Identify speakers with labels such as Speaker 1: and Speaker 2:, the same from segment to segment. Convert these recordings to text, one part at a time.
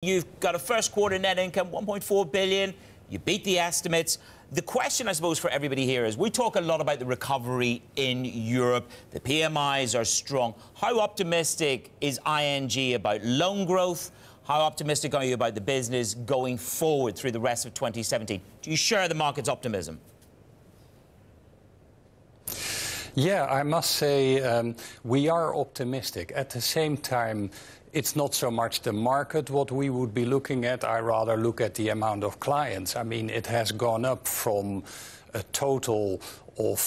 Speaker 1: You've got a first quarter net income, 1.4 billion. You beat the estimates. The question, I suppose, for everybody here is we talk a lot about the recovery in Europe. The PMIs are strong. How optimistic is ING about loan growth? How optimistic are you about the business going forward through the rest of 2017? Do you share the market's optimism?
Speaker 2: Yeah, I must say we are optimistic. At the same time, it's not so much the market what we would be looking at. I rather look at the amount of clients. I mean, it has gone up from a total of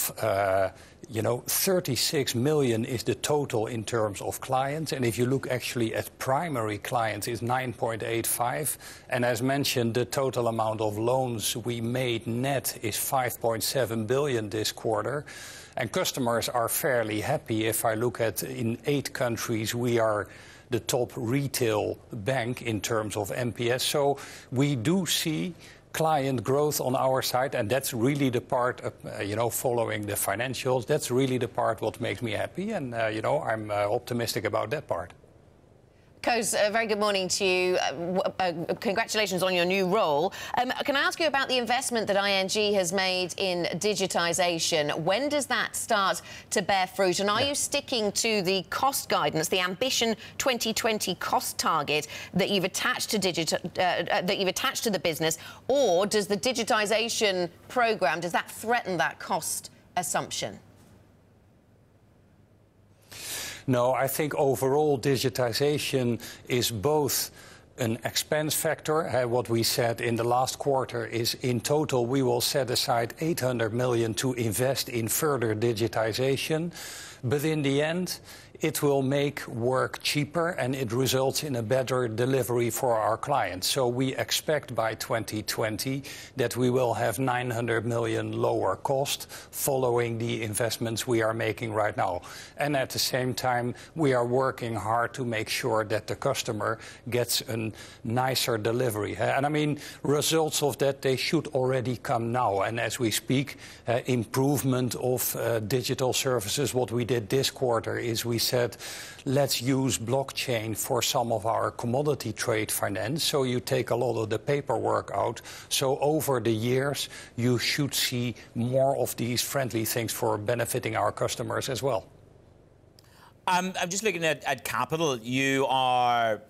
Speaker 2: 36 million is the total in terms of clients. And if you look actually at primary clients, it's 9.85. And as mentioned, the total amount of loans we made net is 5.7 billion this quarter. And customers are fairly happy. If I look at in 8 countries, we are the top retail bank in terms of NPS. So we do see client growth on our side, and that's really the part of, following the financials. That's really the part what makes me happy, and I'm optimistic about that part.
Speaker 3: Koos, very good morning to you. Congratulations on your new role. Can I ask you about the investment that ING has made in digitization? When does that start to bear fruit? And are you sticking to the cost guidance, the Ambition 2020 cost target that you've attached to the business, or does the digitization program threaten that cost assumption?
Speaker 2: No, I think overall digitization is both an expense factor. What we said in the last quarter is in total we will set aside 800 million to invest in further digitization. But in the end, it will make work cheaper and it results in a better delivery for our clients. So we expect by 2020 that we will have 900 million lower cost following the investments we are making right now. And at the same time, we are working hard to make sure that the customer gets a nicer delivery. And I mean, results of that, they should already come now. And as we speak, improvement of digital services, what we did this quarter is we said, let's use blockchain for some of our commodity trade finance. So you take a lot of the paperwork out. So over the years, you should see more of these friendly things for benefiting our customers as well.
Speaker 1: I'm just looking at capital. You are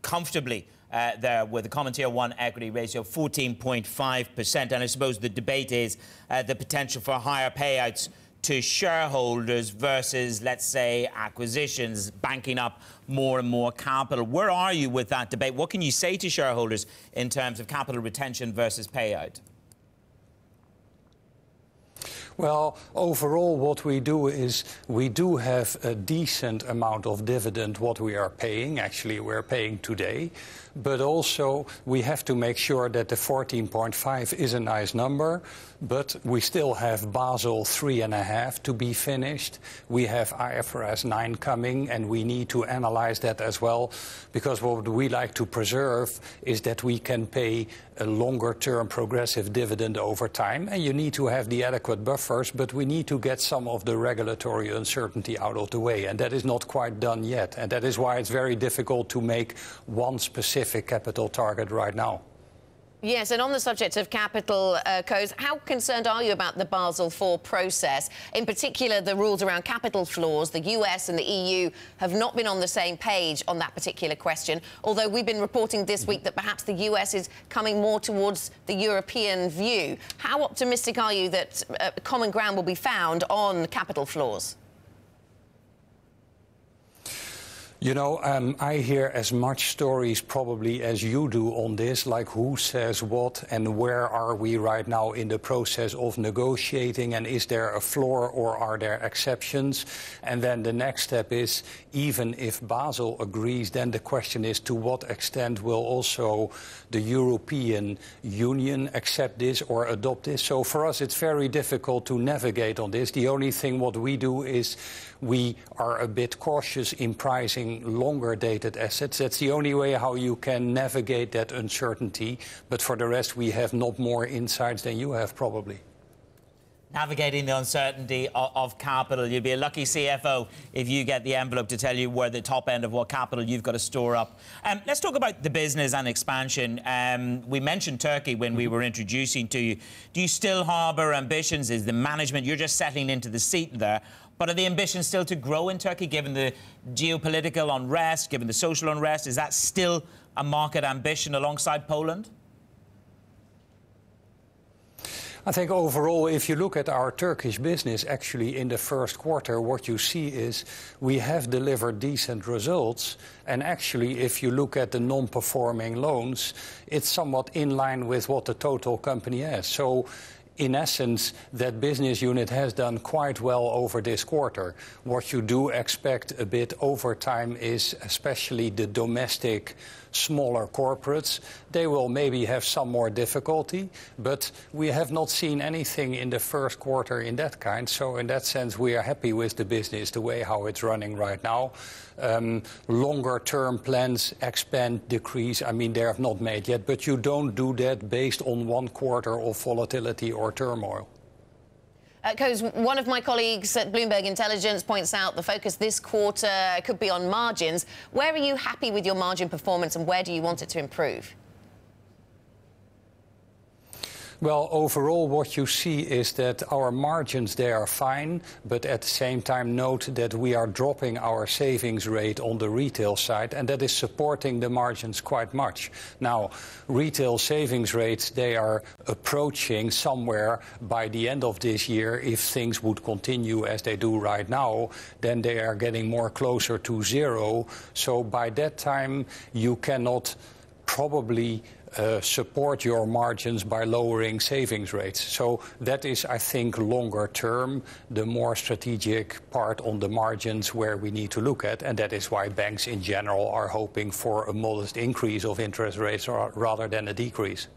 Speaker 1: comfortably there with a Common Tier 1 equity ratio of 14.5%. And I suppose the debate is the potential for higher payouts to shareholders versus, let's say, acquisitions, banking up more and more capital. Where are you with that debate? What can you say to shareholders in terms of capital retention versus payout?
Speaker 2: Well, overall, what we do is we do have a decent amount of dividend what we are paying. Actually, we're paying today. But also, we have to make sure that the 14.5 is a nice number. But we still have Basel 3.5 to be finished. We have IFRS 9 coming, and we need to analyze that as well. Because what we like to preserve is that we can pay a longer-term progressive dividend over time. And you need to have the adequate buffers, but we need to get some of the regulatory uncertainty out of the way. And that is not quite done yet. And that is why it's very difficult to make one specific capital target right now.
Speaker 3: Yes, and on the subject of capital, Koos, how concerned are you about the Basel IV process? In particular, the rules around capital floors. The US and the EU have not been on the same page on that particular question, although we've been reporting this week that perhaps the US is coming more towards the European view. How optimistic are you that common ground will be found on capital floors?
Speaker 2: You know, I hear as much stories probably as you do on this, like who says what and where are we right now in the process of negotiating, and is there a floor or are there exceptions? And then the next step is, even if Basel agrees, then the question is to what extent will also the European Union accept this or adopt this? So for us, it's very difficult to navigate on this. The only thing what we do is we are a bit cautious in pricing longer dated assets. That's the only way how you can navigate that uncertainty. But for the rest, we have not more insights than you have probably.
Speaker 1: Navigating the uncertainty of capital. You'll be a lucky CFO if you get the envelope to tell you where the top end of what capital you've got to store up. Let's talk about the business and expansion. We mentioned Turkey when we were introducing to you. Do you still harbour ambitions? Is the management, you're just settling into the seat there, but are the ambitions still to grow in Turkey, given the geopolitical unrest, given the social unrest? Is that still a market ambition alongside Poland?
Speaker 2: I think overall, if you look at our Turkish business, actually in the first quarter, what you see is we have delivered decent results. And actually, if you look at the non-performing loans, it's somewhat in line with what the total company has. So in essence, that business unit has done quite well over this quarter. What you do expect a bit over time is especially the domestic smaller corporates. They will maybe have some more difficulty, but we have not seen anything in the first quarter in that kind. So in that sense, we are happy with the business, the way how it's running right now. Longer term plans, expand, decrease, I mean, they have not made yet, but you don't do that based on one quarter of volatility or turmoil.
Speaker 3: Koos, one of my colleagues at Bloomberg Intelligence points out the focus this quarter could be on margins. Where are you happy with your margin performance and where do you want it to improve?
Speaker 2: Well, overall, what you see is that our margins, they are fine, but at the same time, note that we are dropping our savings rate on the retail side, and that is supporting the margins quite much. Now, retail savings rates, they are approaching somewhere by the end of this year. If things would continue as they do right now, then they are getting more closer to zero. So by that time, you cannot probably support your margins by lowering savings rates. So that is, I think, longer term, the more strategic part on the margins where we need to look at. And that is why banks in general are hoping for a modest increase of interest rates rather than a decrease.